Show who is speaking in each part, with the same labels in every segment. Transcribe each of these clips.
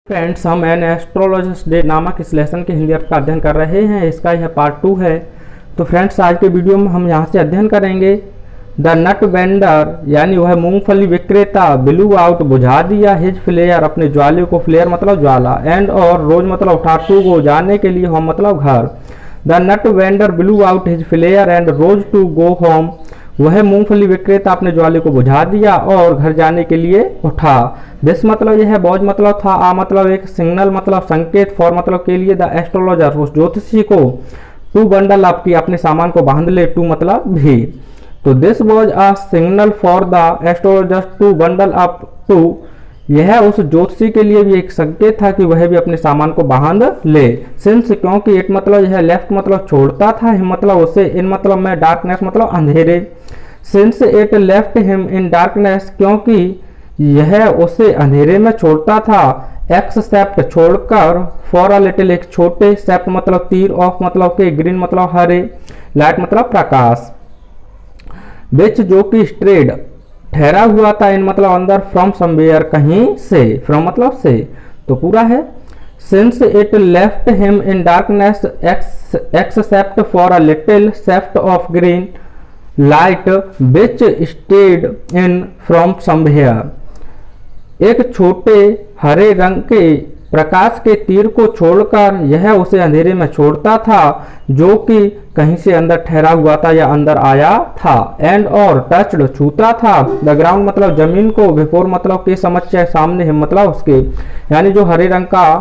Speaker 1: Friends, हम N astrologist day नामक इस लेसन के हिंदी अर्थ का अध्ययन कर रहे हैं। इसका यह पार्ट 2 है। तो फ्रेंड्स, आज के वीडियो में हम यहाँ से अध्ययन करेंगे द नट वेंडर, यानी वह मूंगफली विक्रेता ब्लू आउट, बुझा दिया हिज फ्लेयर, अपने ज्वाले को, फ्लेयर मतलब ज्वाला, एंड और रोज मतलब उठा, टू गो जाने के लिए, होम मतलब घर। The nut vendor blew out his flare and rose to go home, वह मूंगफली विक्रेता अपने ज्वाले को बुझा दिया और घर जाने के लिए उठा। दिस मतलब यह है, बॉज मतलब था, आ मतलब एक सिग्नल मतलब संकेत, फॉर मतलब के लिए, द एस्ट्रोलॉजर उस ज्योतिषी को, टू बंडल अप की अपने सामान को बांध ले, टू मतलब भी। तो this was a signal for the astrologer to bundle up too, यह उस ज्योतिषी के लिए भी एक संकेत था कि वह भी अपने सामान को बांध ले। सिंस क्योंकि इट मतलब यह लेफ्ट मतलब छोड़ता था, हिम मतलब उसे, इन मतलब में, डार्कनेस मतलब अंधेरे। Since it left him in darkness, क्योंकि यह उसे अंधेरे में छोड़ता था, एक्सेप्ट छोड़कर, फॉर अ लिटिल एक छोटे, सेप्ट मतलब तीर, ऑफ मतलब के, ग्रीन मतलब हरे, लाइट मतलब प्रकाश, विच जो कि स्ट्रेड ठहरा हुआ था, इन मतलब अंदर, फ्रॉम समवेयर कहीं से, फ्रॉम मतलब से। तो पूरा है, since it left him in darkness except for a little sept of green light which strayed in from somewhere, एक छोटे हरे रंग के प्रकाश के तीर को छोड़कर यह उसे अंधेरे में छोड़ता था, जो कि कहीं से अंदर ठहरा हुआ था या अंदर आया था। एंड और टच्ड छूता था, द ग्राउंड मतलब जमीन को, बिफोर मतलब के समक्ष सामने, हिम मतलब उसके, यानी जो हरे रंग का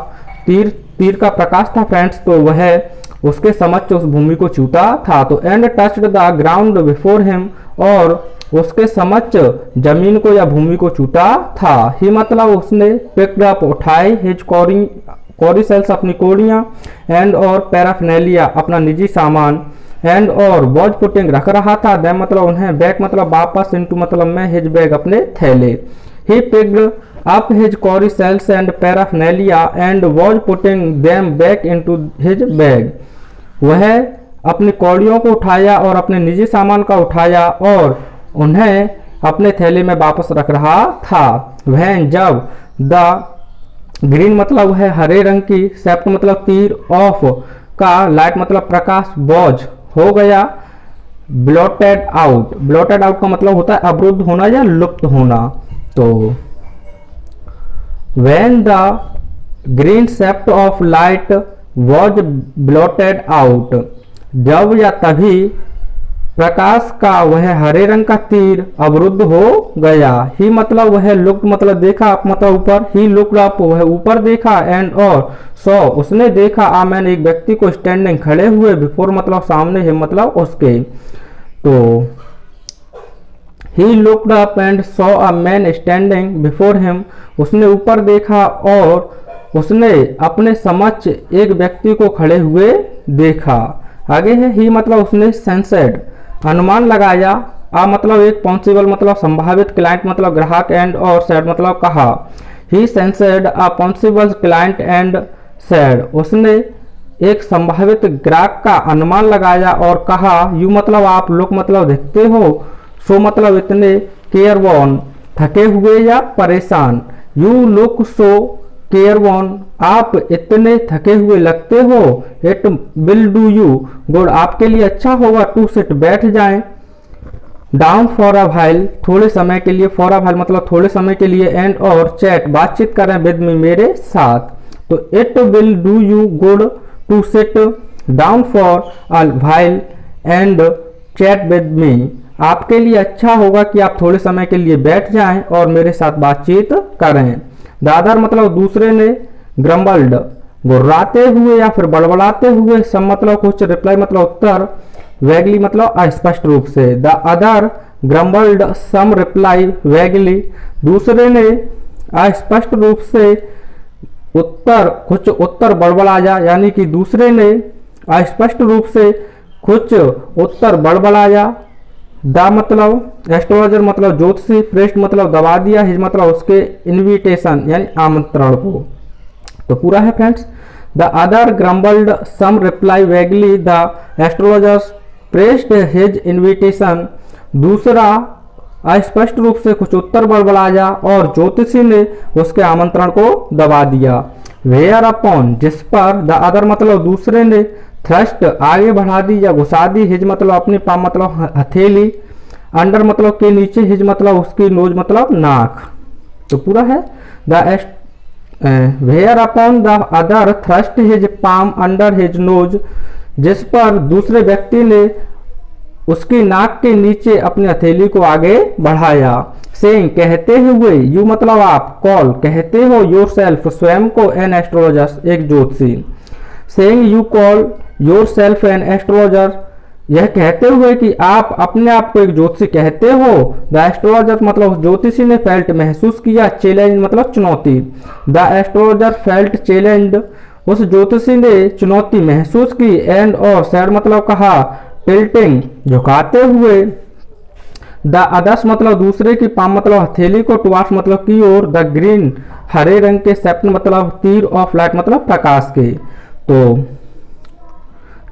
Speaker 1: तीर का प्रकाश था फ्रेंड्स, तो वह उसके समक्ष उस भूमि को छूता था। तो and touched the ground before him, और उसके समक्ष जमीन को या भूमि को छूता था। ही मतलब उसने पिक्ड अप उठाए, हिज कॉरिसेल्स अपनी कोड़ियां, एंड और पैराफिनेलिया अपना निजी सामान, एंड और वॉज पुटिंग रख रहा था, देम मतलब उन्हें, बैक मतलब वापस, इनटू मतलब में, हिज बैग अपने थैले। He picked up his cowrie shells and paraphernalia and was putting them back into his bag, वह अपनी कौड़ियों को उठाया और अपने निजी सामान का उठाया और उन्हें अपने थैले में वापस रख रहा था। वह जब द ग्रीन मतलब है हरे रंग की, सेप्ट मतलब तीर, ऑफ का, लाइट मतलब प्रकाश, बॉज हो गया, ब्लॉटेड आउट, ब्लॉटेड आउट का मतलब होता है अवरुद्ध होना या लुप्त होना। तो when the green sept of light was blotted out, जब या तभी प्रकाश का वह हरे रंग का तीर अवरुद्ध हो गया। ही मतलब वह लुक मतलब देखा, अप मतलब ऊपर, ही लुक्ड अप वह ऊपर देखा, एंड और सॉ उसने देखा, आ मैन एक व्यक्ति को, स्टैंडिंग खड़े हुए, बिफोर मतलब सामने, हिम मतलब उसके। तो he looked up and saw a man standing before him, उसने ऊपर देखा और उसने अपने समक्ष एक व्यक्ति को खड़े हुए देखा। आगे है, ही मतलब उसने सेंसेड अनुमान लगाया, आ मतलब एक पॉसिबल मतलब संभावित, क्लाइंट मतलब ग्राहक, एंड और सैड मतलब कहा। ही सेंसेड आ पॉसिबल क्लाइंट एंड सैड, उसने एक संभावित ग्राहक का अनुमान लगाया और कहा, यू मतलब आप, लोग मतलब देखते हो, सो मतलब इतने, केयर वॉन थके हुए या परेशान, you look so careworn आप इतने थके हुए लगते हो, it will do you good आपके लिए अच्छा होगा, टू सिट बैठ जाएं, डाउन फॉर अ व्हाइल थोड़े समय के लिए, फॉर अ व्हाइल मतलब थोड़े समय के लिए, एंड और चैट बातचीत करें, विद मी मेरे साथ। तो it will do you good to sit down for a while and chat with me, आपके लिए अच्छा होगा कि आप थोड़े समय के लिए बैठ जाएं और मेरे साथ बातचीत करें। दादर मतलब दूसरे ने, ग्रम्बल्ड गुर्राते हुए या फिर बड़बड़ाते हुए, सम मतलब कुछ, रिप्लाई मतलब उत्तर, वैगली मतलब अस्पष्ट रूप से। The other grumbled some reply वैगली, दूसरे ने अस्पष्ट रूप से उत्तर, कुछ उत्तर बड़बड़ाया, यानी कि दूसरे ने अस्पष्ट रूप से कुछ उत्तर बड़बड़ाया। द मतलब एस्ट्रोलॉजर मतलब ज्योतिषी, प्रेस्ट मतलब दबा दिया, हिज मतलब उसके, इनविटेशन यानी आमंत्रण को। तो पूरा है friends, the other grumbled some reply vaguely, the astrologer pressed his invitation, दूसरा अस्पष्ट रूप से कुछ उत्तर बड़बड़ाया और ज्योतिषी ने उसके आमंत्रण को दबा दिया। वेयर अपॉन जिस पर, द अदर मतलब दूसरे ने, थ्रस्ट आगे बढ़ा दी या घुसा दी, हिज मतलब अपनी पाम मतलब हथेली, अंडर मतलब के नीचे, हिज मतलब उसकी नोज मतलब नाक। तो पूरा है thereupon the other thrust his palm under his nose, जिस पर दूसरे व्यक्ति ने उसकी नाक के नीचे अपनी हथेली को आगे बढ़ाया। सेइंग कहते हुए, यू मतलब आप, कॉल कहते हो, योरसेल्फ स्वयं को, एन एस्ट्रोलॉजर एक ज्योतिषी। Saying you call yourself an astrologer, यह कहते हुए कि आप अपने आप को एक ज्योतिषी कहते हो। द एस्ट्रोलॉजर मतलब ज्योतिषी ने, फेल्ट महसूस किया, चैलेंज मतलब चुनौती। द एस्ट्रोलॉजर फेल्ट चैलेंज्ड, उस ज्योतिषी ने चुनौती महसूस की। एंड और सैड मतलब कहा, टिल्टिंग झुकाते हुए। द अदर्स मतलब दूसरे की, पाम मतलब हथेली को, टुवार्ड्स मतलब की ओर, द ग्रीन हरे रंग के, सेप्ट मतलब तीर, ऑफ लाइट मतलब प्रकाश के। तो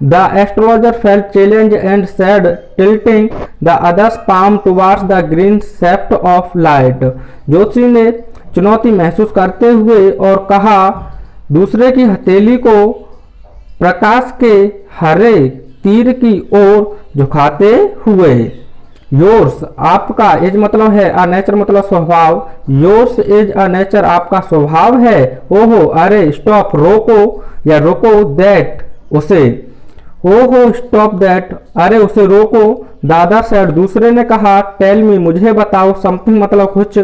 Speaker 1: the astrologer felt challenge and said tilting the other's palm towards the green sept of light, ज्योतिषी ने चुनौती महसूस करते हुए और कहा दूसरे की हथेली को प्रकाश के हरे तीर की ओर झुकाते हुए। योर्स आपका, एज मतलब है, अ नेचर मतलब स्वभाव, योर्स एज अ नेचर आपका स्वभाव है। ओहो अरे, स्टॉप रोको या रोको, दैट उसे, ओहो स्टॉप दैट अरे उसे रोको। दादा सैड दूसरे ने कहा, टेल मी मुझे बताओ, समथिंग मतलब कुछ,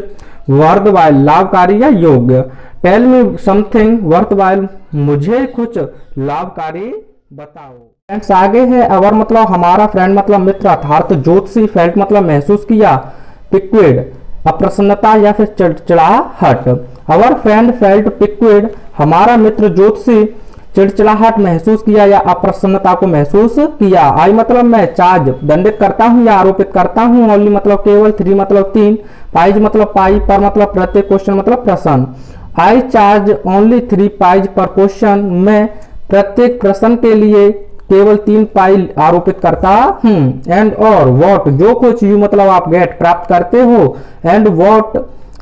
Speaker 1: वर्थवाइल लाभकारी या योग्य। टेल मी समथिंग वर्थवाइल, मुझे कुछ लाभकारी बताओ। फ्रेंड्स आगे है अवर मतलब हमारा, फ्रेंड मतलब मित्र, अर्थात ज्योतिषी, फेल्ट मतलब महसूस किया, पिक्विड अप्रसन्नता या फिर चिड़चिड़ाहट। अवर फ्रेंड फेल्ट पिक्विड, हमारा मित्र ज्योतिषी चिड़चिड़ाहट महसूस किया या अप्रसन्नता को महसूस किया। आई मतलब मैं, चार्ज दंडित करता हूं या आरोपित करता हूं, ओनली मतलब केवल, थ्री मतलब तीन, पाइज मतलब पाई, पर मतलब प्रत्येक, क्वेश्चन मतलब प्रश्न। आई चार्ज ओनली 3 पाइज पर क्वेश्चन, मैं प्रत्येक प्रश्न के लिए केवल 3 पाई आरोपित करता हूं। एंड और वॉट जो कुछ, यू मतलब आप गेट प्राप्त करते हो, एंड वॉट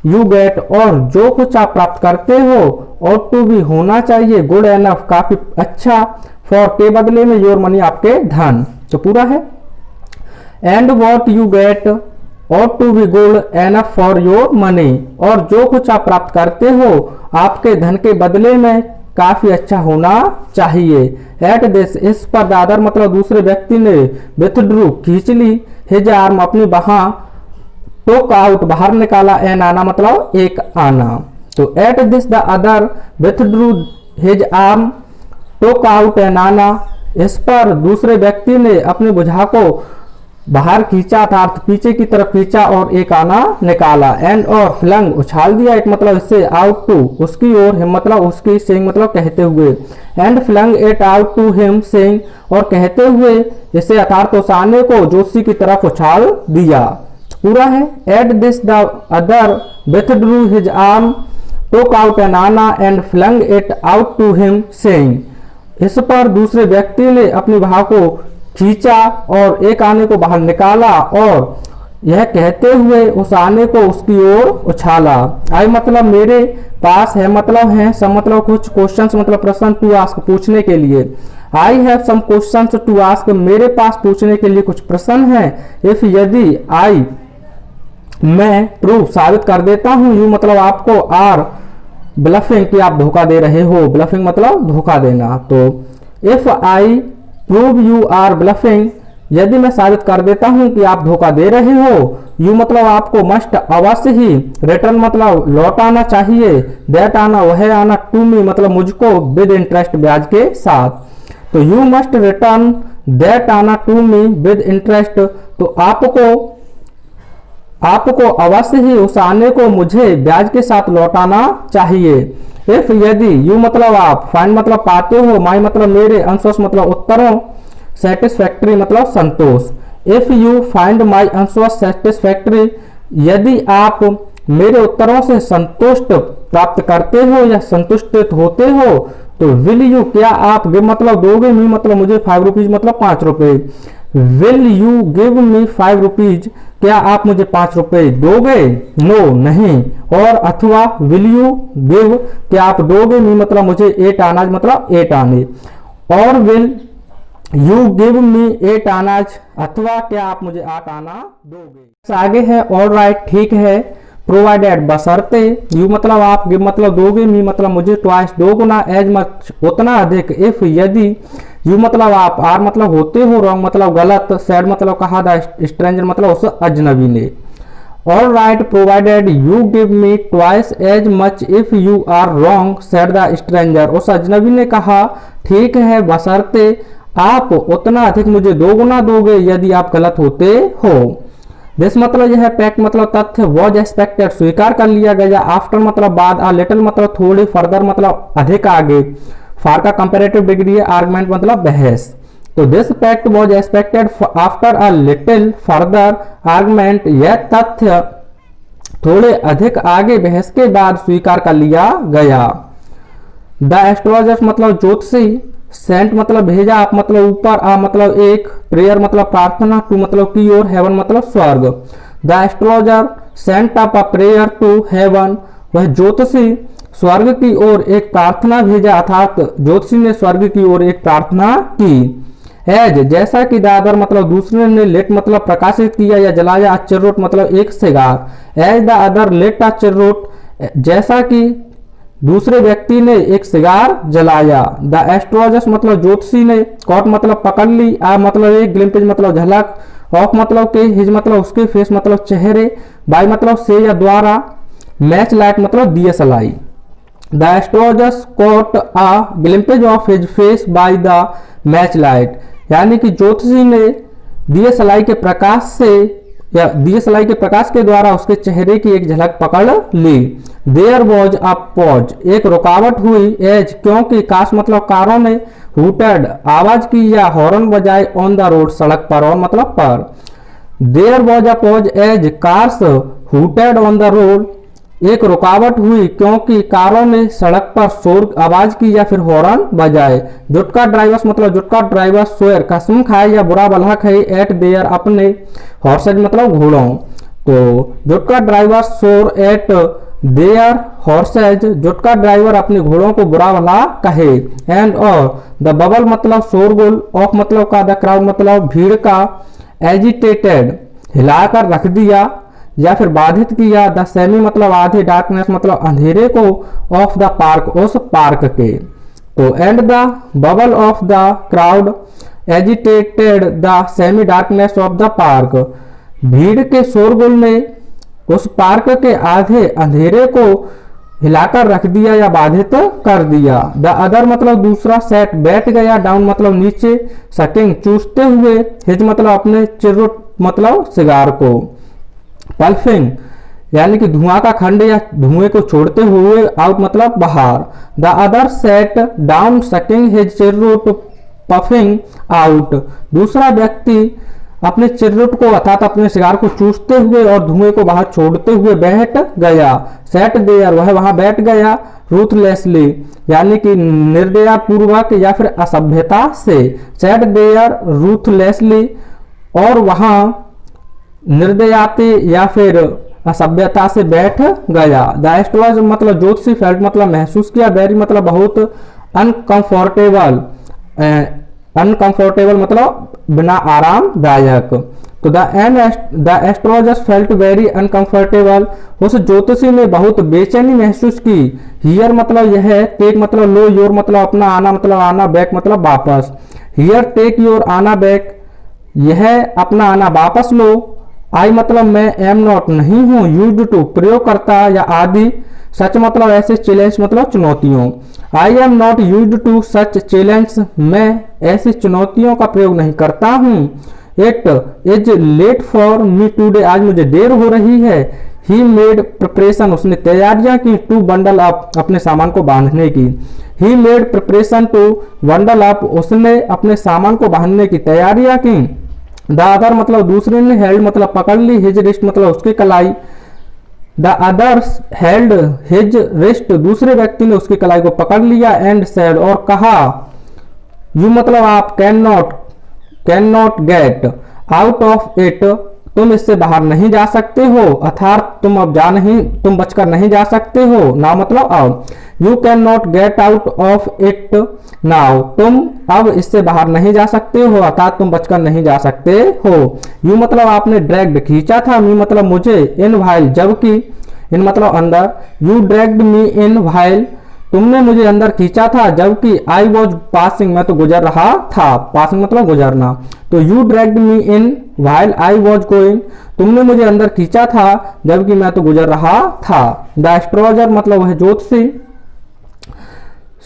Speaker 1: यू गेट और जो कुछ आप प्राप्त करते हो, और टू बी होना चाहिए, गुड एनफ काफी अच्छा, फॉर के बदले में, योर मनी आपके धन। तो पूरा है and what you get ought to be good enough for your money, और जो कुछ आप प्राप्त करते हो आपके धन के बदले में काफी अच्छा होना चाहिए। एट दिस इस पर, दादर मतलब दूसरे व्यक्ति ने, विथड्रू खींच ली, हिज आर्म अपनी बाह, टोक आउट बाहर निकाला, एन आना मतलब एक आना। तो at this the other withdrew his arm took out an anna, इस पर दूसरे व्यक्ति ने अपनी भुजा को बाहर खींचा था, पीछे की तरफ खींचा और एक आना निकाला। एंड और फ्लंग उछाल दिया, एक मतलब इससे, आउट टू उसकी ओर, हिम मतलब उसकी, सेइंग मतलब कहते हुए। And flung it out to him saying, और कहते हुए इसे अर्थात उस आने को ज्योतिषी की तरफ उछाल दिया। पूरा है at this the other withdrew his arm took out an anna and flung it out to him saying, इस पर दूसरे व्यक्ति ने अपनी बाह को खींचा और एक आने को बाहर निकाला और यह कहते हुए उस आने को उसकी ओर उछाला। आई मतलब मेरे पास है मतलब है, सम मतलब कुछ, क्वेश्चंस मतलब प्रश्न, टू आस्क पूछने के लिए। I have some questions to ask, मेरे पास पूछने के लिए कुछ प्रश्न है। इफ यदि, आई मैं प्रूव साबित कर देता हूं, यू मतलब आपको, आर ब्लफिंग कि आप धोखा दे रहे हो, ब्लफिंग मतलब धोखा देना। तो if I prove you are bluffing, यदि मैं साबित कर देता हूं कि आप धोखा दे रहे हो, यू मतलब आपको, मस्ट अवश्य ही, रिटर्न मतलब लौट आना चाहिए, दैट आना वह आना, टू मी मतलब मुझको, विद इंटरेस्ट ब्याज के साथ। तो यू मस्ट रिटर्न दैट आना टू मी विद इंटरेस्ट, तो आपको अवश्य ही उस आने को मुझे ब्याज के साथ लौटाना चाहिए। इफ यदि, यू मतलब आप, फाइंड मतलब पाते हो, माई मतलब मेरे, आंसर्स मतलब उत्तरों, सेटिस्फैक्ट्री मतलब संतोष। If you find my answers satisfactory, यदि आप मेरे उत्तरों से संतुष्ट प्राप्त करते हो या संतुष्ट होते हो, तो विल यू क्या आप, गिव मतलब दोगे, मी मतलब मुझे, 5 रुपीज मतलब 5 रुपए, will you give me 5 rupees, क्या आप मुझे 5 रुपए दोगे? नो, नहीं। और अथवा विल यू गिव, क्या आप दोगे मी मतलब मुझे 8 आनाज मतलब 8 आने। और विल यू गिव मी 8 आनाज, अथवा क्या आप मुझे 8 आना दोगे। आगे है ऑल राइट, ठीक है। प्रोवाइडेड, बशर्ते। यू मतलब आप, गिव मतलब दोगे, मी मतलब मुझे, ट्वाइस दो गुना, एज मच उतना अधिक, इफ यदि, यू मतलब आप, आर मतलब होते हो, रॉन्ग मतलब गलत, सैड मतलब कहा, द स्ट्रेंजर मतलब उस अजनबी ने। All right provided you give me twice as much if you are wrong, said the stranger, उस अजनबी ने कहा ठीक है बशर्ते आप उतना अधिक मुझे 2 गुना दोगे यदि आप गलत होते हो। दिस मतलब यह पैक्ट मतलब तथ्य, वॉज एक्सपेक्टेड स्वीकार कर लिया गया, आफ्टर मतलब बाद, आ लिटिल मतलब थोड़ी, फर्दर मतलब अधिक आगे, फार का कंपैरेटिव डिग्री है, आर्गुमेंट मतलब बहस। तो this pact was expected after a little further argument, यह तथ्य थोड़े अधिक आगे बहस के बाद स्वीकार कर लिया गया। द एस्ट्रोलॉजर्स मतलब ज्योतिषी, सेंट मतलब भेजा, आप मतलब ऊपर, आ मतलब एक, प्रेयर मतलब प्रार्थना, टू मतलब की ओर, हेवन मतलब स्वर्ग। The astrologer sent up a prayer to heaven, वह ज्योतिषी स्वर्ग की ओर एक प्रार्थना भेजा, अर्थात ज्योतिषी ने स्वर्ग की ओर एक प्रार्थना की। एज जैसा कि दादर मतलब दूसरे ने, लेट मतलब प्रकाशित किया या जलाया, चिर्रोट मतलब एक सिगार। As the other lit a cheroot, जैसा कि दूसरे व्यक्ति ने एक सिगार जलाया। द एस्ट्रोलॉजर्स मतलब ज्योतिषी ने, कॉट मतलब पकड़ ली, आ मतलब एक, ग्लिम्पेज मतलब झलक, ऑफ मतलब के, हिज मतलब उसके, फेस मतलब चेहरे, बाय मतलब से या द्वारा, मैच लाइट मतलब दिए सलाई। The astrologers caught a glimpse of his face by the match light, यानी कि ज्योतिषी ने दिए सलाई के प्रकाश से या दिए सलाई के प्रकाश के द्वारा उसके चेहरे की एक झलक पकड़ ली। देयर वॉज अ पॉज, एक रुकावट हुई, एज क्योंकि, काश मतलब कारों ने, हुटेड आवाज की या हॉर्न बजाए, ऑन द रोड सड़क पर, और मतलब पर। There was a pause as cars hooted on the road, एक रुकावट हुई क्योंकि कारों ने सड़क पर शोर आवाज की या फिर हॉर्न बजाए। जुटका ड्राइवर्स मतलब जुटका ड्राइवर स्वेयर कसम खाए या बुरा भला खाए, एट देयर अपने, हॉर्सेज मतलब घोड़ों। तो जुटका ड्राइवर शोर एट देयर हॉर्सेज, जुटका ड्राइवर अपने घोड़ों को बुरा भला कहे। एंड और द बबल मतलब शोरगुल, ऑफ मतलब का, द क्राउड मतलब भीड़ का, एजिटेटेड हिलाकर रख दिया या फिर बाधित किया, द सेमी मतलब आधे, डार्कनेस मतलब अंधेरे को, ऑफ द पार्क उस पार्क के। तो and the bubble of the crowd agitated the semi darkness of the park, भीड़ के शोरगुल ने उस पार्क के आधे अंधेरे को हिलाकर रख दिया या बाधित कर दिया। द अदर मतलब दूसरा, सेट बैठ गया, डाउन मतलब नीचे, सकिंग चूसते हुए, हिज मतलब अपने, चिर्रुट मतलब सिगार को, पल्फिंग यानी कि धुआं का खंड या धुएं को छोड़ते हुए, आउट मतलब बाहर। The other sat down sucking his cheroot puffing out, दूसरा व्यक्ति अपने चिर्रुट को अर्थात अपने सिगार को चूसते हुए और धुएं को बाहर छोड़ते हुए बैठ गया। सेट देयर, वह वहां बैठ गया, रूथलेसली यानी कि निर्दया पूर्वक या फिर असभ्यता से, सेट देयर रूथलेसली, और वहां निर्दयाते या फिर असभ्यता से बैठ गया। द एस्ट्रोलॉजर मतलब ज्योतिषी, फेल्ट मतलब महसूस किया, वेरी मतलब बहुत, अनकंफर्टेबल, अनकंफर्टेबल मतलब बिना आरामदायक। तो the astrologers felt very uncomfortable, उस ज्योतिषी ने बहुत बेचैनी महसूस की। हियर मतलब यह, टेक मतलब लो, योर मतलब अपना, आना मतलब आना, बैक मतलब वापस। हियर टेक योर आना बैक, यह अपना आना वापस लो। आई मतलब मैं, एम नॉट नहीं हूं, यूज्ड टू प्रयोग करता या आदि, सच मतलब ऐसे, चैलेंज मतलब चुनौतियों। I am not used to such challenge, मैं ऐसी चुनौतियों का प्रयोग नहीं करता हूं। It is late for me today, आज मुझे देर हो रही है। ही मेड प्रिपरेशन, उसने तैयारियां की, टू बंडल अप, अपने सामान को बांधने की। He made preparation to bundle up, उसने अपने सामान को बांधने की तैयारियां की। द अदर मतलब दूसरे ने, हेल्ड मतलब पकड़ ली, हिज रिस्ट मतलब उसकी कलाई। The others held his wrist, दूसरे व्यक्ति ने उसकी कलाई को पकड़ लिया। एंड सेड, और कहा, यू मतलब आप, can not can not get out of it, तुम इससे बाहर नहीं जा सकते हो, अर्थात तुम बचकर नहीं जा सकते हो। नाउ मतलब अब, you can not get out of it now, तुम अब इससे बाहर नहीं जा सकते हो, अर्थात तुम बचकर नहीं जा सकते हो। यू मतलब आपने ड्रैग्ड खींचा था, मी मतलब मुझे, इन व्हाइल जबकि, इन मतलब अंदर, you dragged me in while, तुमने मुझे अंदर खींचा था जबकि आई वॉज पासिंग, मैं तो गुजर रहा था, पासिंग मतलब गुजरना, तो you dragged me in while I was going, तुमने मुझे अंदर खींचा था जबकि मैं तो गुजर रहा था। द एस्ट्रोलॉजर मतलब वह ज्योतिषी,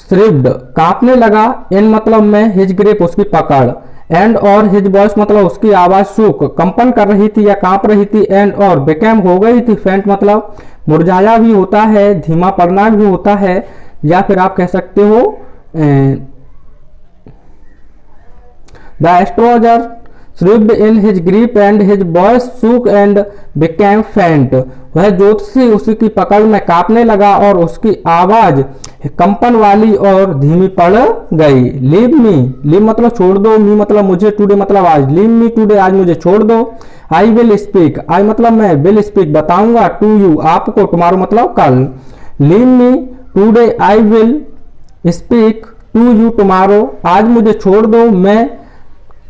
Speaker 1: श्रिव्ड कांपने लगा, इन मतलब में, हिज ग्रिप उसकी पकड़, एंड और हिज वॉइस मतलब उसकी आवाज सूख कंपन कर रही थी या कांप रही थी, एंड और बिकेम हो गई थी, फेंट मतलब मुरझाया भी होता है, धीमा पड़ना भी होता है, या फिर आप कह सकते हो the astrologer shivered in his grip and his voice shook and became faint, वह ज्योतिषी उसी की पकड़ में कांपने लगा और उसकी आवाज कंपन वाली और धीमी पड़ गई। लीव मी, लीव मतलब छोड़ दो, मी मतलब मुझे, टुडे मतलब आज, लीव मी टुडे आज मुझे छोड़ दो। आई विल स्पीक, आई मतलब मैं, विल स्पीक बताऊंगा, टू यू आपको, टुमारो मतलब कल। Leave me today I will speak to you tomorrow, आज मुझे छोड़ दो, मैं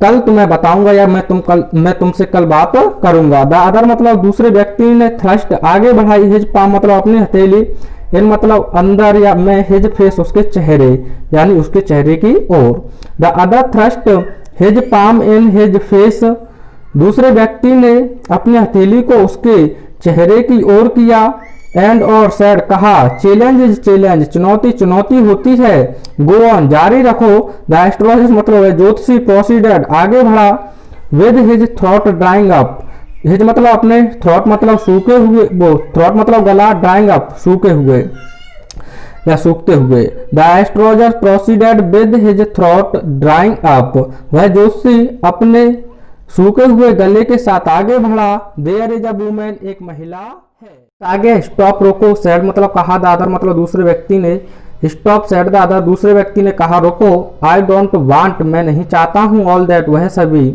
Speaker 1: कल तुम्हें बताऊंगा या मैं तुमसे कल बात करूंगा। द अदर मतलब दूसरे व्यक्ति ने थ्रस्ट आगे बढ़ाई, हिज पाम मतलब अपनी हथेली, इन मतलब अंदर या मैं, हिज फेस उसके चेहरे यानी उसके चेहरे की ओर। The other thrust his palm in his face, दूसरे व्यक्ति ने अपनी हथेली को उसके चेहरे की ओर किया, एंड और सैड कहा, चैलेंज इज चैलेंज, चुनौती चुनौती होती है, गो ऑन जारी रखो। द एस्ट्रोलॉजर मतलब ज्योतिषी प्रोसीडेड आगे बढ़ा, with his throat drying up, his मतलब अपने, थ्रॉट मतलब सूखे हुए, वो थ्रॉट मतलब गला, ड्राइंग अप सूखे हुए या सूखते हुए। The astrologer proceeded with his throat drying up, वह ज्योतिषी अपने सूखे हुए गले के साथ आगे बढ़ा। देयर इज अ वुमन, एक महिला है। आगे स्टॉप रोको, सैड मतलब कहा, द अदर मतलब दूसरे व्यक्ति ने, स्टॉप सैड द अदर दूसरे व्यक्ति ने कहा रोको, आई डोंट वांट मैं नहीं चाहता हूँ, ऑल दैट वह सभी,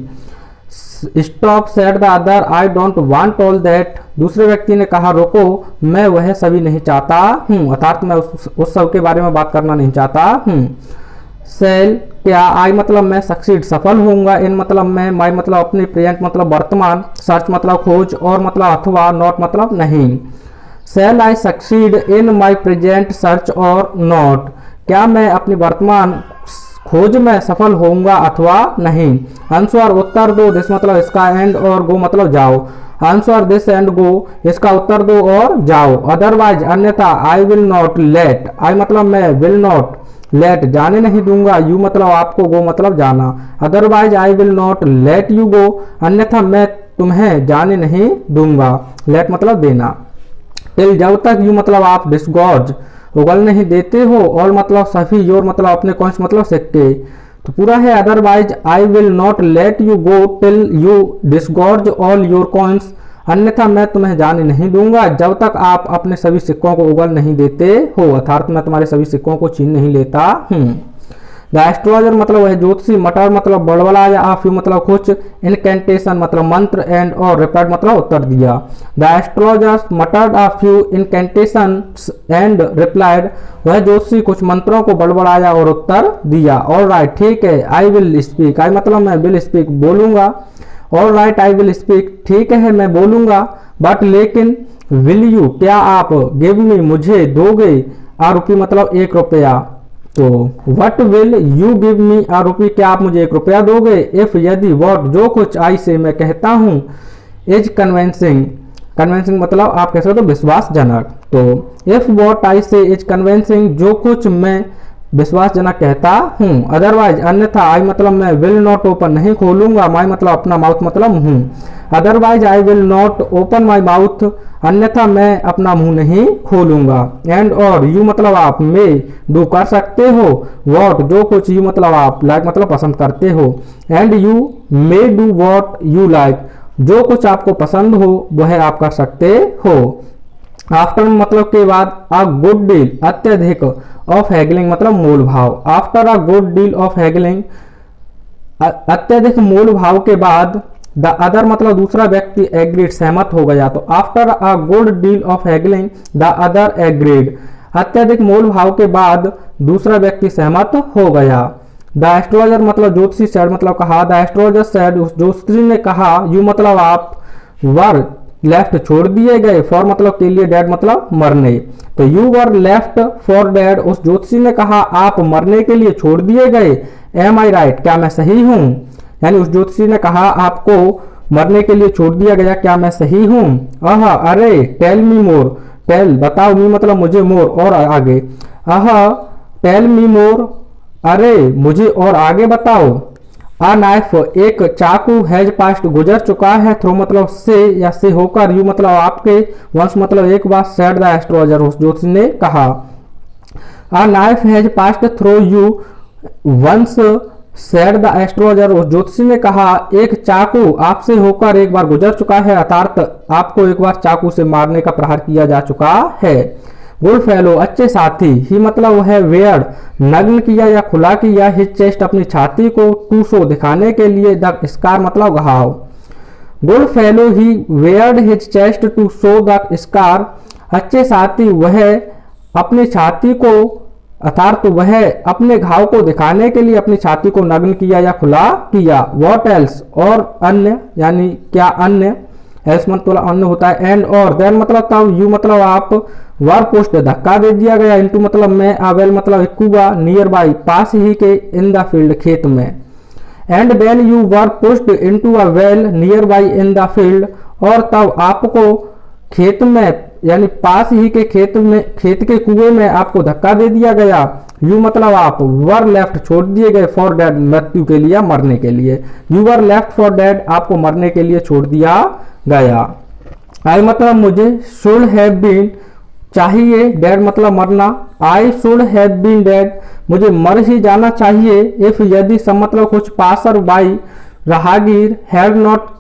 Speaker 1: stop sad the other I don't want all that, दूसरे व्यक्ति ने कहा रोको मैं वह सभी नहीं चाहता हूँ, अर्थात मैं उस सब के बारे में बात करना नहीं चाहता हूँ। सेल क्या, आई मतलब मैं, सक्सीड सफल होऊंगा, इन मतलब मैं, माई मतलब अपने, प्रेजेंट मतलब वर्तमान, सर्च मतलब खोज, और मतलब अथवा, नॉट मतलब नहीं। Shall I succeed in my present search or not, क्या मैं अपनी वर्तमान खोज में सफल होऊंगा अथवा नहीं। आंसर उत्तर दो, दिस मतलब इसका, एंड और गो मतलब जाओ, आंसर दिस एंड गो इसका उत्तर दो और जाओ। अदरवाइज अन्यथा, आई विल नॉट लेट, आई मतलब मैं, विल नॉट लेट जाने नहीं दूंगा, यू मतलब आपको, गो मतलब जाना। Otherwise I will not let you गो, अन्यथा मैं तुम्हें जाने नहीं दूंगा, लेट मतलब देना। टिल जब तक, यू मतलब आप, डिस्गॉर्ज उगल नहीं देते हो, और मतलब सभी, योर मतलब अपने, कॉइंस मतलब सिक्के, तो पूरा है। Otherwise I will not let you go till you disgorge all your coins, अन्यथा मैं तुम्हें जाने नहीं दूंगा जब तक आप अपने सभी सिक्कों को उगल नहीं देते हो, अर्थात मैं तुम्हारे सभी सिक्कों को छीन नहीं लेता हूँ। द एस्ट्रोलॉजर मतलब वह ज्योतिषी, मटर मतलब बड़बड़ाया, आ फ्यू मतलब कुछ, इनकेंटेशन मतलब मंत्र, एंड और रिप्लाइड मतलब उत्तर दिया। The astrologer मटर्ड uh few incantation and replied, वह ज्योतिषी कुछ मंत्रों को बड़बड़ाया और उत्तर दिया। ऑल राइट ठीक है, आई विल स्पीक, आई मतलब मैं, विल स्पीक बोलूंगा, all right I will speak ठीक है मैं बोलूंगा, बट लेकिन, विल यू क्या आप, गिव मी मुझे दोगे, आ रुपी मतलब 1 रुपया, तो what will you give me a rupee, क्या आप मुझे 1 रुपया दोगे। इफ यदि, वॉट जो कुछ, आई से मैं कहता हूँ, इज कन्वेंसिंग, कन्वेंसिंग मतलब आप कह सकते हो विश्वासजनक, तो इफ वॉट आई से इज कन्वेंसिंग, जो कुछ मैं विश्वासजनक कहता हूँ। अदरवाइज अन्यथा, आई मतलब मैं, विल नॉट ओपन नहीं खोलूंगा, माई मतलब अपना, माउथ मतलब मुंह। Otherwise I will not open my mouth, अन्यथा मैं अपना मुंह नहीं खोलूंगा। एंड और, यू मतलब आप, मे डू कर सकते हो, वॉट जो कुछ, यू मतलब आप, लाइक मतलब पसंद करते हो, and you may do what you like, जो कुछ आपको पसंद हो वह आप कर सकते हो। आफ्टर मतलब के बाद, अ गुड डील अत्यधिक, ऑफ हैगलिंग मतलब मोल भाव, after a good deal of haggling, अत्यधिक मूल भाव के बाद द अदर मतलब दूसरा व्यक्ति एग्रीड सहमत हो गया। तो after a good deal of haggling the other agreed, अत्यधिक मूल भाव के बाद दूसरा व्यक्ति सहमत हो गया। द एस्ट्रोलॉजर मतलब ज्योतिषी सेड मतलब कहा, द एस्ट्रोलॉजर सेड उस ज्योतिषी ने कहा, यू मतलब आप, वर लेफ्ट छोड़ दिए गए, फॉर मतलब के लिए, डेड मतलब मरने। तो you were left for dead, उस ज्योतिषी ने कहा आप मरने के लिए छोड़ दिए गए। एम आई राइट, क्या मैं सही हूं? यानी उस ज्योतिषी ने कहा आपको मरने के लिए छोड़ दिया गया, क्या मैं सही हूं? अरे टेल मी मोर, टेल बताओ, मी मतलब मुझे, मोर और आगे, टेल मी मोर, अरे मुझे और आगे बताओ। आ नाइफ एक चाकू, हैज पास्ट गुजर चुका है, थ्रो मतलब से या से होकर, यू मतलब आपके, वंस मतलब एक बार, सेड द एस्ट्रोलॉजर उस ज्योतिषी ने कहा। A knife has passed through you once, said the astrologer उस ज्योतिषी ने कहा एक चाकू आपसे होकर एक बार गुजर चुका है, अर्थात आपको एक बार चाकू से मारने का प्रहार किया जा चुका है। गुड फेलो अच्छे साथी, ही मतलब है वेयर, नग्न किया या खुला किया, हिज चेस्ट अपनी छाती को, टू शो दिखाने के लिए, द स्कार मतलब घाव। Good fellow he bared his chest to show the scar, अच्छे साथी वह अपनी छाती को, अर्थात वह अपने घाव को दिखाने के लिए अपनी छाती को नग्न किया या खुला किया। व्हाट एल्स और अन्य, यानी क्या अन्य, एल्स मतलब अन्य होता है, एंड और, देन मतलब तब, यू मतलब आप, वर पोस्ट धक्का दे दिया गया, इनटू मतलब मैं, अवेल मतलब इक्कुआ, नियर बाई पास ही के, इन द फील्ड खेत में। And then you were pushed into a well nearby in the field, और तब आपको खेत में यानी पास ही के खेत में, खेत के कुएं में आपको धक्का दे दिया गया। यू मतलब आप, वर लेफ्ट छोड़ दिए गए, फॉर डेड मृत्यु के लिए, मरने के लिए। You were left for dead आपको मरने के लिए छोड़ दिया गया। आई मतलब मुझे, शुड हैव बीन चाहिए, डेड मतलब मरना, I should have been dead मुझे मर ही जाना चाहिए। इफ यदि सब मतलब कुछ पासर बाई राहगीर, हैड नॉट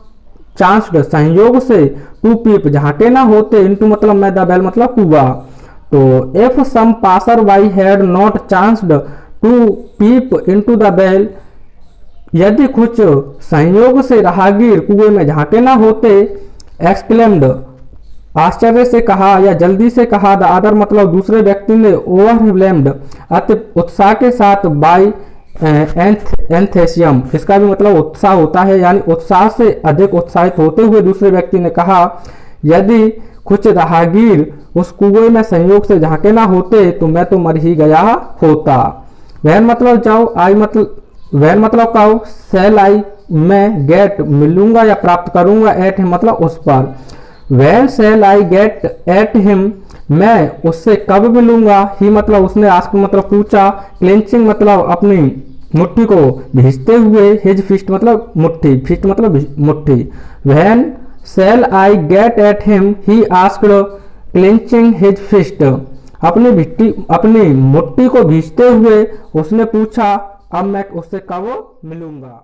Speaker 1: चांस्ड संयोग से, टू पीप झांके ना होते, इनटू मतलब मैं, द बेल मतलब कुआ। तो if some passer by had not chanced to peep into the well, यदि कुछ संयोग से राहगीर कुएं में झांके ना होते, एक्सक्लेम्ड आश्चर्य से कहा या जल्दी से कहा, द अदर मतलब दूसरे व्यक्ति ने, ओवरवेल्म्ड अति उत्साह के साथ, बाई एंथेसियम, इसका भी मतलब उत्साह होता है, यानी उत्साह से अधिक उत्साहित होते हुए दूसरे व्यक्ति ने कहा, यदि कुछ राहगीर उस कुएं में संयोग से झांके ना होते तो मैं तो मर ही गया होता। वहन मतलब जाओ, आई मतलब, वहन मतलब कहो, सेल आई मैं, गेट मिलूंगा या प्राप्त करूंगा, एट हिम मतलब उस पर। When shall I get at him मैं उससे कब मिलूंगा, ही मतलब उसने आस्क मतलब पूछा, क्लेंचिंग मतलब अपनी मुट्ठी को भीजते हुए, हिज फिस्ट मतलब मुट्ठी, फिस्ट मतलब मुट्ठी। When shall I get at him he asked clenching his fist, अपनी मुट्ठी को भीजते हुए उसने पूछा अब मैं उससे कब मिलूंगा।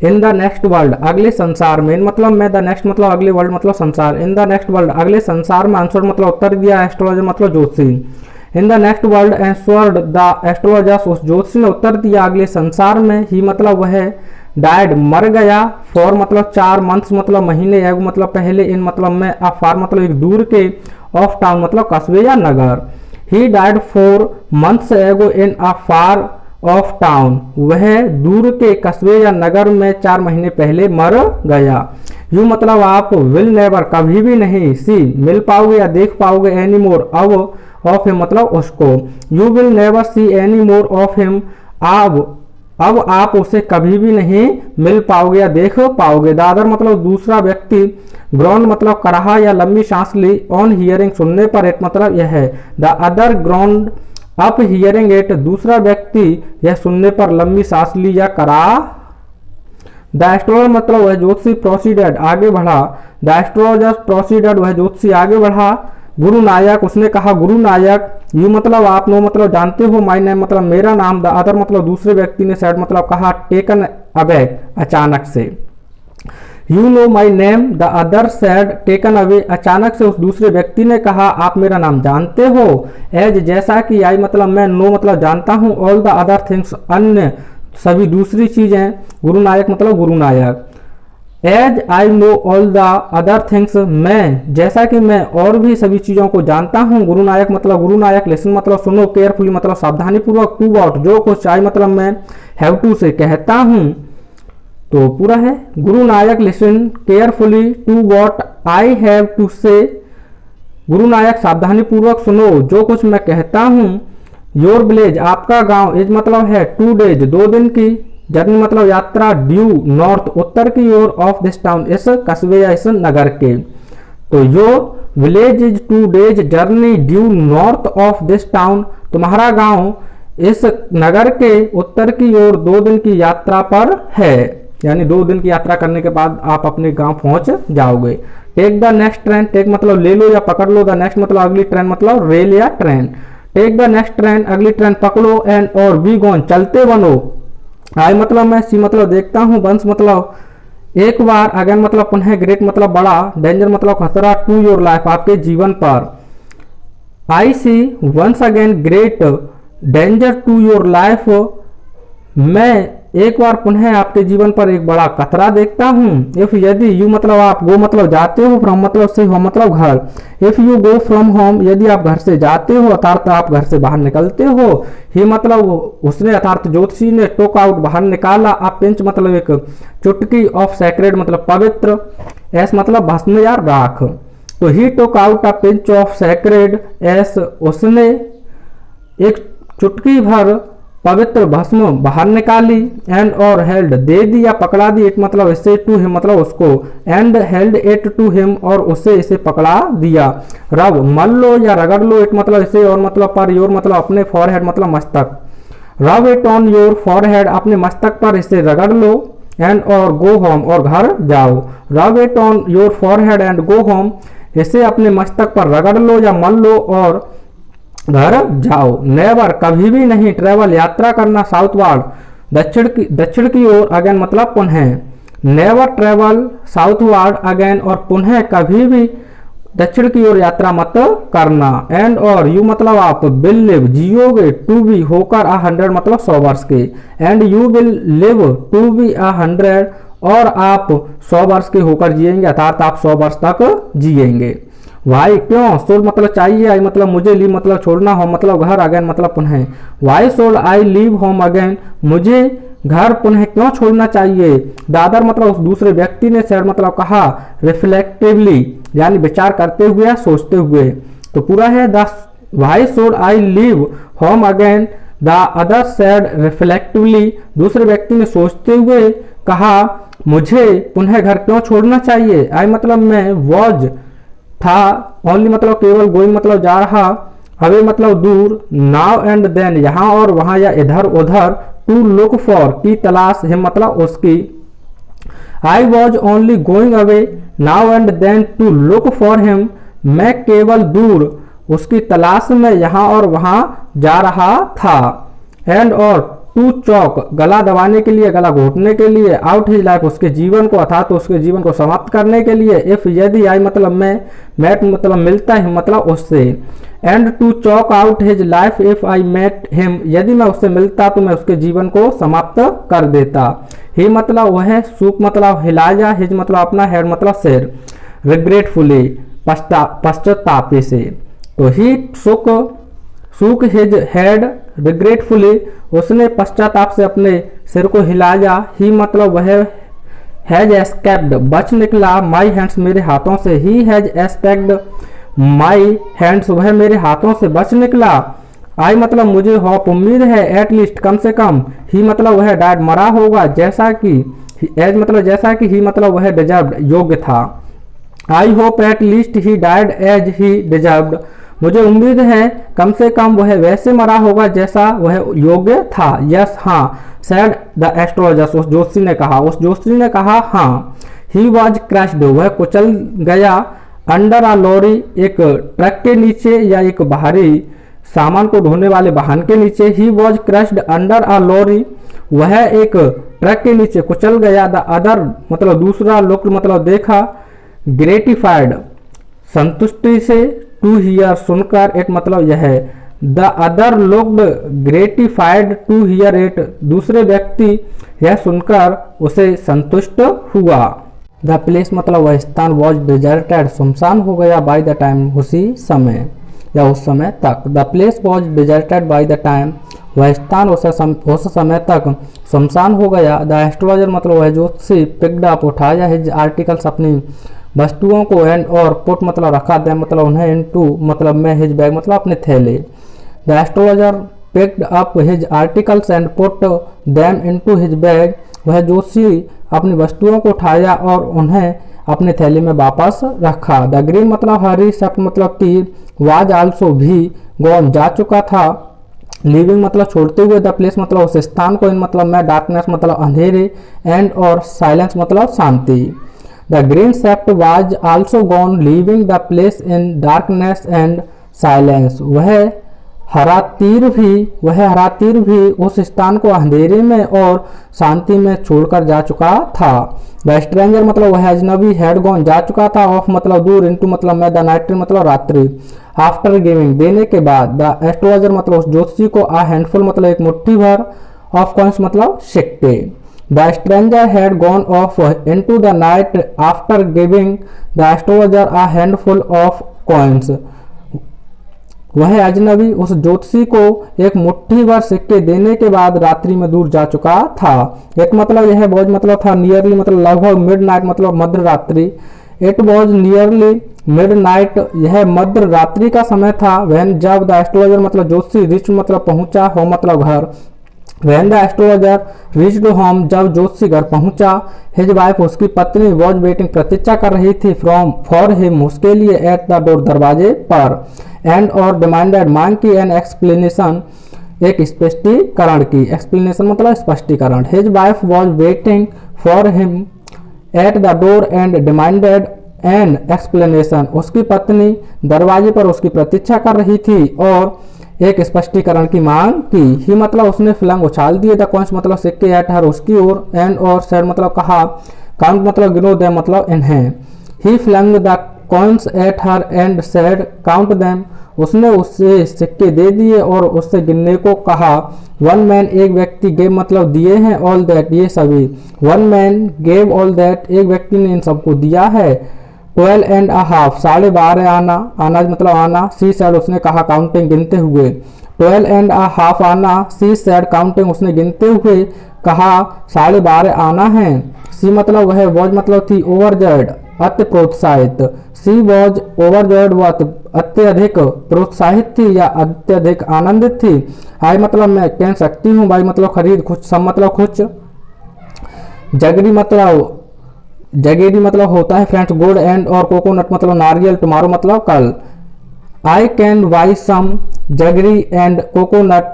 Speaker 1: इन द नेक्स्ट वर्ल्ड अगले संसार में, मतलब मैं, द नेक्स्ट मतलब अगले वर्ल्ड मतलब संसार, इन द नेक्स्ट वर्ल्ड अगले संसार में, आंसर मतलब उत्तर दिया, एस्ट्रोलॉजर मतलब ज्योतिषी। In the next world answered the astrologers, उस ज्योतिषी ने उत्तर दिया अगले संसार में, ही मतलब वह, डायड मर गया, फॉर मतलब 4 मंथ्स मतलब महीने, एग मतलब पहले, इन मतलब मैं, अफार मतलब एक दूर के, ऑफ टाउन मतलब कस्बे या नगर। ही डायड 4 मंथ्स एगो इन अ फार ऑफ टाउन, वह दूर के कस्बे या नगर में 4 महीने पहले मर गया। यू मतलब आप, विल नेवर कभी भी नहीं, सी मिल पाओगे या देख पाओगे, एनी मोर अब ऑफ हिम मतलब उसको। You will never see any more of him, अब आप उसे कभी भी नहीं मिल पाओगे या देख पाओगे। द अदर मतलब दूसरा व्यक्ति, ग्राउंड मतलब कराहा या लंबी सांस ली, ऑन हियरिंग सुनने पर, एट मतलब यह है। The other groaned on hearing it, दूसरा व्यक्ति यह सुनने पर लंबी सांस ली या करा। द एस्ट्रोलॉजर मतलब वह ज्योतिषी, प्रोसीडेड आगे बढ़ा, द एस्ट्रोलॉजर प्रोसीडेड वह ज्योतिषी आगे बढ़ा। गुरु नायक उसने कहा, गुरु नायक, यू मतलब आप, नो मतलब जानते हो, माय नेम मतलब मेरा नाम, द अदर मतलब दूसरे व्यक्ति ने सेड मतलब कहा, टेकन अबैक अचानक से। You know my name, the other said taken away, अचानक से उस दूसरे व्यक्ति ने कहा आप मेरा नाम जानते हो। एज जैसा कि, आई मतलब मैं, नो मतलब जानता हूँ, ऑल द अदर थिंग्स अन्य सभी दूसरी चीजें। गुरु नायक मतलब Guru Nayak. As I know all the other things, मैं जैसा कि मैं और भी सभी चीजों को जानता हूँ। गुरु नायक मतलब गुरु नायक। लिसन मतलब सुनो, केयरफुली मतलब सावधानी पूर्वक, टू वॉट जो कुछ, आई मतलब मैं, हैव टू से कहता हूँ। तो पूरा है, Guru Nayak listen carefully to what I have to say. Guru नायक सावधानी पूर्वक सुनो जो कुछ मैं कहता हूँ। योर विलेज आपका गांव, इज मतलब है 2 डेज 2 दिन की, जर्नी मतलब यात्रा, ड्यू नॉर्थ उत्तर की ओर, ऑफ दिस टाउन इस कस्बे या इस नगर के। तो your village is 2 days journey due north of this town, तुम्हारा गांव इस नगर के उत्तर की ओर 2 दिन की यात्रा पर है, यानी 2 दिन की यात्रा करने के बाद आप अपने गांव पहुंच जाओगे। Take the next train, take मतलब ले लो या पकड़ लो, द नेक्स्ट मतलब अगली ट्रेन मतलब रेल या train. Take the next train अगली ट्रेन पकड़ो, एंड और बी गॉन चलते बनो। आई मतलब मैं, सी मतलब देखता हूँ, वंस मतलब एक बार, अगेन मतलब पुनः, ग्रेट मतलब बड़ा, डेंजर मतलब खतरा, टू योर लाइफ आपके जीवन पर। I see once again great danger to your life, मैं एक बार पुनः आपके जीवन पर एक बड़ा खतरा देखता हूँ। इफ यदि, यू मतलब आप, गो मतलब जाते हो, फ्रॉम मतलब से, होम मतलब घर। If you go from home यदि आप घर से जाते हो, अर्थात आप घर से बाहर निकलते हो। ही मतलब उसने, अर्थात ज्योतिषी ने, टोक आउट बाहर निकाला। आप पिंच मतलब एक चुटकी, ऑफ सैक्रेड मतलब पवित्र, एस मतलब भस्म या राख। तो he took out a pinch of sacred ash, उसने एक चुटकी भर पवित्र भस्म बाहर निकाली। एंड और हेल्ड दे दिया, पकड़ा दी, इट मतलब इसे, टू हिम मतलब उसको, and held it to him और उसे इसे पकड़ा दिया। रब मल लो या रगड़ लो, इट मतलब इसे, और मतलब पर, योर मतलब अपने, फॉरहेड मतलब मस्तक। Rub it on your forehead अपने मस्तक पर इसे रगड़ लो। एंड और गो होम और घर जाओ। Rub it on your forehead and go home, इसे अपने मस्तक पर रगड़ लो या मल लो और घर जाओ। नेवर कभी भी नहीं, ट्रेवल यात्रा करना, साउथवर्ड दक्षिण की ओर, अगेन मतलब पुनः। नेवर ट्रेवल साउथवर्ड अगेन, और पुनः कभी भी दक्षिण की ओर यात्रा मत करना। एंड और यू मतलब आप, विल लिव जियोगे, टू बी होकर, 100 मतलब 100 वर्ष के। And you will live to be 100, और आप 100 वर्ष के होकर जिएंगे, अर्थात आप 100 वर्ष तक जिएंगे। वाई क्यों, सोल मतलब चाहिए, आई मतलब मुझे, लीव मतलब छोड़ना, होम मतलब घर, अगेन मतलब पुनः। Why soul I leave home again, मुझे घर पुनः क्यों छोड़ना चाहिए। दादर मतलब उस दूसरे व्यक्ति ने, सेड मतलब कहा, रिफ्लेक्टिवली यानी विचार करते हुए या सोचते हुए। तो पूरा है, the why soul I leave home again, the other said reflectively, दूसरे व्यक्ति ने सोचते हुए कहा, मुझे पुनः घर क्यों छोड़ना चाहिए। आई मतलब मैं, वॉज था, ओनली मतलब केवल, गोइंग मतलब जा रहा, अवे मतलब दूर, नाउ एंड देन यहाँ और वहां या इधर उधर, टू लुक फॉर की तलाश, हिम मतलब उसकी। I was only going away now and then to look for him, मैं केवल दूर उसकी तलाश में यहाँ और वहां जा रहा था। एंड और टू चौक गला दबाने के लिए, गला घोटने के लिए, आउट हिज लाइफ उसके जीवन को, अर्थात तो उसके जीवन को समाप्त करने के लिए। इफ यदि, आई मतलब मैं, मैट मतलब मिलता है मतलब उससे। And to choke out his life if I met him, यदि मैं उससे मिलता तो मैं उसके जीवन को समाप्त कर देता। ही मतलब वह, सूक मतलब हिलाया, हिज मतलब अपना, हेड मतलब सिर, रिग्रेटफुली पश्चातापी से। तो ही सूक हिज हेड रिग्रेटफुली, उसने पश्चाताप से अपने सिर को हिलाया। ही मतलब वह, हैज एस्केप्ड बच निकला, माई हैंड्स मेरे हाथों से। He has escaped my hands, वह मेरे हाथों से बच निकला। आई मतलब मुझे होप उम्मीद है, एट लीस्ट कम से कम। ही मतलब वह डाइड मरा होगा, जैसा कि, एज मतलब जैसा कि, ही मतलब वह डिजर्व्ड योग्य था। I hope at least he died as he deserved, मुझे उम्मीद है कम से कम वह वैसे मरा होगा जैसा वह योग्य था। यस हाँ, सैड द एस्ट्रोलॉजर्स, उस ज्योतिषी ने कहा, उस ज्योतिषी ने कहा हाँ। ही वॉज क्रैश्ड, वह कुचल गया, अंडर अ लॉरी, एक ट्रक के नीचे या एक भारी सामान को ढोने वाले वाहन के नीचे। He was crashed under a lorry, वह एक ट्रक के नीचे कुचल गया। द अदर मतलब दूसरा, लुक मतलब देखा, ग्रेटिफाइड संतुष्टि से, टू हियर सुनकर, इट मतलब यह, the other looked gratified to hear it, दूसरे व्यक्ति यह सुनकर उसे संतुष्ट हुआ। द प्लेस मतलब वह स्थान वॉज डिजर्टेड, सुनसान हो गया, बाय द टाइम उसी समय या उस समय तक। The place was deserted by the time, वह स्थान उस समय तक सुनसान हो गया। द एस्ट्रोलॉजर मतलब वह ज्योतिषी पिक्ड अप उठाया हिज आर्टिकल्स, अपनी वस्तुओं को, एंड और पुट मतलब रखा, दे मतलब उन्हें, इनटू मतलब में, हिज बैग मतलब अपने थैले। The astrologer picked up his articles and put them into his bag, वह ज्योतिषी अपनी वस्तुओं को उठाया और उन्हें अपने थैले में वापस रखा। द ग्रीन मतलब हरी, शब्द मतलब कि, वाज आल्सो भी, गॉन जा चुका था, लिविंग मतलब छोड़ते हुए, द प्लेस मतलब उस स्थान को, इन मतलब में, डार्कनेस मतलब अंधेरे, एंड और साइलेंस मतलब शांति। The green sept was also gone, leaving the place in darkness and silence, वह हरा तीर भी उस स्थान को अंधेरे में और शांति में छोड़कर जा चुका था। द स्ट्रेंजर मतलब वह अजनबी, हैड गॉन जा चुका था, ऑफ मतलब दूर, इनटू मतलब में, द नाइट मतलब रात्रि, आफ्टर गिविंग देने के बाद। द एस्ट्रोलॉजर मतलब उस ज्योतिषी को, आ हैंडफुल मतलब एक मुट्ठी भर, ऑफ कॉइन्स मतलब सिक्के। The stranger had gone off into the night after giving the astrologer a handful of coins, वह अजनबी उस ज्योतिषी को एक मुट्ठी भर सिक्के देने के बाद रात्रि में दूर जा चुका था। एक मतलब यह वॉज मतलब था नियरली मतलब लगभग, मिड नाइट मतलब मध्य रात्रि, it was nearly mid night, यह मध्य रात्रि का समय था। वैन जब द एस्ट्रोलॉजर मतलब ज्योतिषी, रिच मतलब पहुंचा, हो मतलब घर, when the astrologer reached home, जब ज्योतिषी घर पहुंचा, हिज वाइफ उसकी पत्नी, वॉज वेटिंग प्रतीक्षा कर रही थी, फ्रॉम फॉर हिम उसके लिए, एट द डोर दरवाजे पर, एंड और डिमांडेड मांग की, एन एक्सप्लेनेशन एक स्पष्टीकरण की, एक्सप्लेनेशन मतलब स्पष्टीकरण। His wife was waiting for him at the door and demanded an explanation, उसकी पत्नी दरवाजे पर उसकी प्रतीक्षा कर रही थी और एक स्पष्टीकरण की मांग की। ही मतलब उसने फ्लंग उछाल दिए, द कॉइन्स मतलब सिक्के, एट हर उसकी ओर, एंड और सेड मतलब कहा, काउंट मतलब गिनो, दे मतलब इन्हें। He flung the coins at her and said count them, उसने उससे सिक्के दे दिए और उससे गिनने को कहा। वन मैन एक व्यक्ति, गेव मतलब दिए हैं, ऑल दैट ये सभी, one man gave all that एक व्यक्ति ने इन सबको दिया है। 12 एंड a half 12.5 आना, आना मतलब आना, सी सेड उसने कहा काउंटिंग गिनते हुए। 12 एंड a half आना, सी सेड काउंटिंग उसने गिनते हुए कहा 12.5 आना है। सी मतलब वह, वॉज मतलब थी, ओवरजॉयड अति प्रोत्साहित, सी वॉज ओवरजॉयड वह अत्यधिक प्रोत्साहित थी या अत्यधिक आनंदित थी। आई मतलब मैं कह सकती हूँ, बाई मतलब खरीद, कुछ सब मतलब कुछ, जगेरी मतलब होता है फ्रेंड्स गुड, एंड और कोकोनट मतलब नारियल, टुमारो मतलब कल। I can buy some jaggery and coconut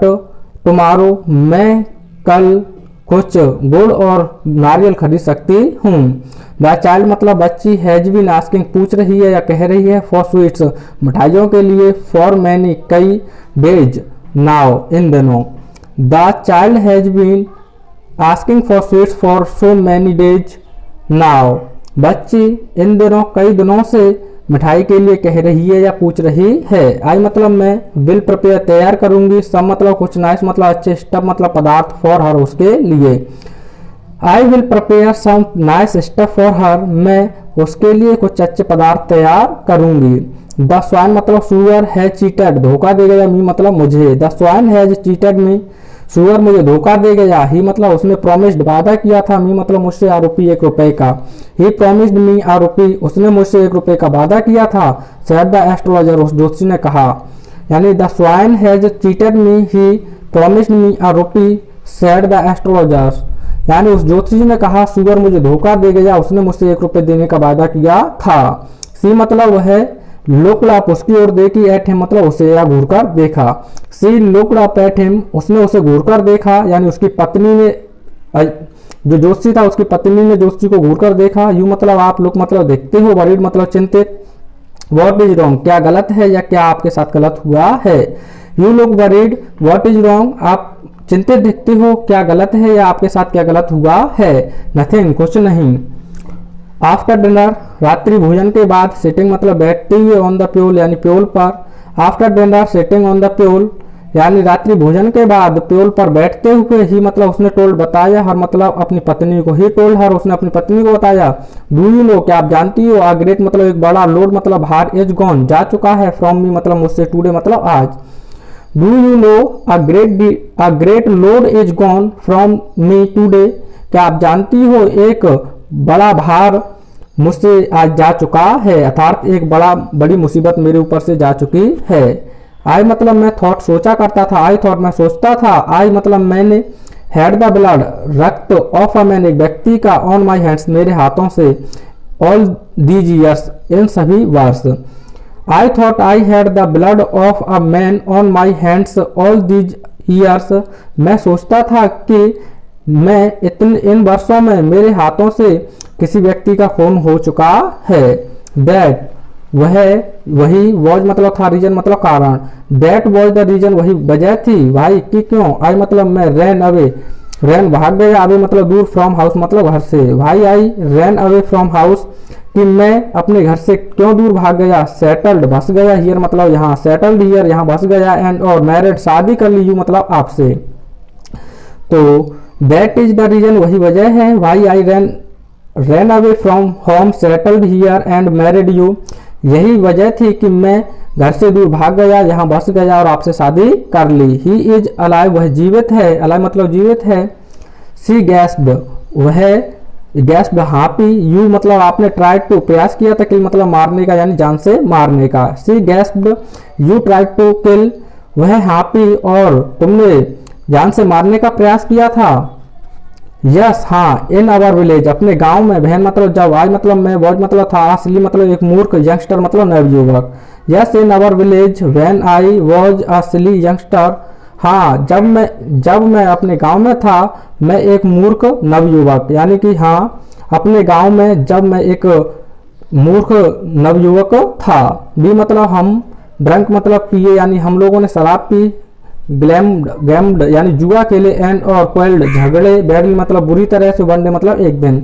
Speaker 1: tomorrow, मैं कल कुछ गुड़ और नारियल खरीद सकती हूँ। द चाइल्ड मतलब बच्ची, हैज बीन आस्किंग पूछ रही है या कह रही है, फॉर स्वीट्स मिठाइयों के लिए, फॉर मैनी कई, डेज नाउ इन दिनों। The child has been asking for sweets for so many days now, बच्ची इन दिनों कई दिनों से मिठाई के लिए कह रही है या पूछ रही है। आई मतलब मैं, विल प्रिपेयर तैयार करूंगी, सब मतलब कुछ, नाइस मतलब अच्छे, स्टफ मतलब पदार्थ, फॉर हर उसके लिए। I will prepare some nice stuff for her, मैं उसके लिए कुछ अच्छे पदार्थ तैयार करूंगी। द स्वाइन मतलब सुअर, है चीटेड धोखा दे गया, मी मतलब मुझे, द स्वाइन हैज चीटेड मी, सुअर मुझे धोखा दे गया। ही मतलब उसने प्रॉमिस्ड वादा किया था, मी मतलब मुझसे ₹1 1 रुपए का। ही प्रॉमिस्ड मी ₹1, उसने मुझसे ₹1 का वादा किया था। सेड द एस्ट्रोलॉजर उस ज्योतिषी ने कहा, यानी the swine has cheated me, he promised me ₹1, said the astrologer, यानी उस ज्योतिषी ने कहा सुअर मुझे धोखा दे गया, उसने मुझसे ₹1 देने का वादा किया था। सी मतलब वह लुक्ड अप उसकी ओर देखी, एट हिम मतलब उसे या घूर कर देखा। सी लुक्ड अप एट हिम, उसने उसे घूर कर देखा, यानी उसकी पत्नी ने, जो ज्योतिषी था उसकी पत्नी ने ज्योतिषी को घूर कर देखा। यू मतलब आप, लुक मतलब देखते हो, वरीड मतलब चिंतित, व्हाट इज रॉन्ग क्या गलत है या क्या आपके साथ गलत हुआ है। You look worried, what is wrong आप चिंतित दिखते हो, क्या गलत है या आपके साथ क्या गलत हुआ है। नथिंग कुछ नहीं। आफ्टर डिनर रात्रि भोजन के बाद, सिटिंग मतलब बैठते हुए, ऑन द प्योल यानी प्योल पर। After dinner sitting on the pyol, यानी रात्रि भोजन के बाद प्योल पर बैठते हुए ही मतलब उसने टोल्ड बताया और मतलब अपनी पत्नी को ही टोल्ड हर, उसने अपनी पत्नी को बताया। डू यू नो, क्या आप जानती हो, आ ग्रेट मतलब एक बड़ा लोड मतलब हार इज गॉन जा चुका है, फ्रॉम मी मतलब मुझसे, टुडे मतलब आज। Do you know a great load is gone from me today, क्या आप जानती हो एक बड़ा भार मुझसे आज जा चुका है, अर्थात एक बड़ी मुसीबत मेरे ऊपर से जा चुकी है। आई मतलब मैं, थॉट सोचा करता था, आई थॉट मैं सोचता था, आई मतलब मैंने, हैड द ब्लड रक्त, ऑफ अ मैन एक व्यक्ति का, ऑन माई हैंड्स मेरे हाथों से, ऑल दीज ईयर्स इन सभी वर्ष। I thought I had the blood of a man on my hands all these years, मैं सोचता था कि मैं इन वर्षों में मेरे हाथों से किसी व्यक्ति का खून हो चुका है। दैट वही वॉज मतलब था, रीजन मतलब कारण, दैट वॉज द रीजन वही वजह थी, भाई कि क्यों, आई मतलब मैं, रैन अवे रैन भाग गया, अवे मतलब दूर, फ्रॉम हाउस मतलब घर से, भाई आई रैन अवे फ्रॉम हाउस कि मैं अपने घर से क्यों दूर भाग गया, सेटल्ड बस गया, हियर मतलब यहाँ, सेटल्ड हियर यहाँ बस गया, एंड और मैरिड शादी कर ली, यू मतलब आपसे। तो दैट इज द रीजन वही वजह है, why I ran away from home, settled here and married you, यही वजह थी कि मैं घर से दूर भाग गया, यहाँ बस गया और आपसे शादी कर ली। ही इज अलाइव वह जीवित है, अलाइव मतलब जीवित है। सी गैस्प्ड वह गैस्प्ड हाँपी, यू मतलब आपने ट्राइड टू प्रयास किया था, किल मतलब मारने का यानी जान से मारने का। सी गैस्प्ड यू ट्राइड टू किल, वह हाँपी और तुमने जान से मारने का प्रयास किया था। यस हाँ, इन आवर विलेज अपने गांव में, बहन मतलब जब, आज मतलब मैं, वॉज मतलब था, असली मतलब एक मूर्ख, यंगस्टर मतलब नवयुवक। Yes in our village when I was a silly youngster, हाँ जब मैं अपने गांव में था, मैं एक मूर्ख नवयुवक, यानी कि हाँ अपने गांव में जब मैं एक मूर्ख नवयुवक था। बी मतलब हम, ड्रंक मतलब पिए, यानी हम लोगों ने शराब पी, गैम्ड यानी जुआ खेले, एंड और क्वेल्ड झगड़े, बैडली मतलब बुरी तरह से, वन डे मतलब एक दिन।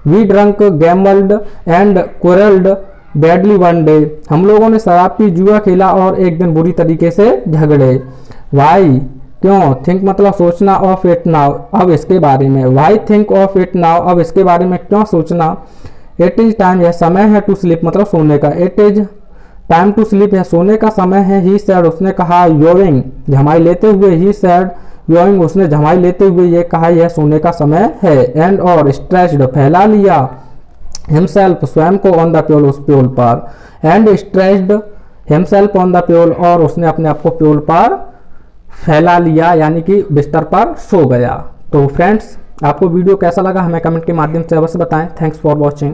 Speaker 1: We drunk gambled and quarrelled badly one day, हम लोगों ने शराब पी, जुआ खेला और एक दिन बुरी तरीके से झगड़े। वाई क्यों, थिंक मतलब सोचना, ऑफ इट नाउ अब इसके बारे में, why think of it now अब इसके बारे में क्यों सोचना। इट इज टाइम यह समय है, टू स्लीप मतलब सोने का, it is time to sleep है सोने का समय है। ही सैड उसने कहा, योविंग झमाई लेते हुए, ही सैड योविंग उसने झमाई लेते हुए ये कहा, यह सोने का समय है। एंड और स्ट्रेच्ड फैला लिया, हिमसेल्फ स्वयं को, ऑन द प्योल उस प्योल पर, and stretched himself on the pyol और उसने अपने आप को प्योल पर फैला लिया, यानी कि बिस्तर पर सो गया। तो फ्रेंड्स आपको वीडियो कैसा लगा हमें कमेंट के माध्यम से अवश्य बताएं। Thanks for watching.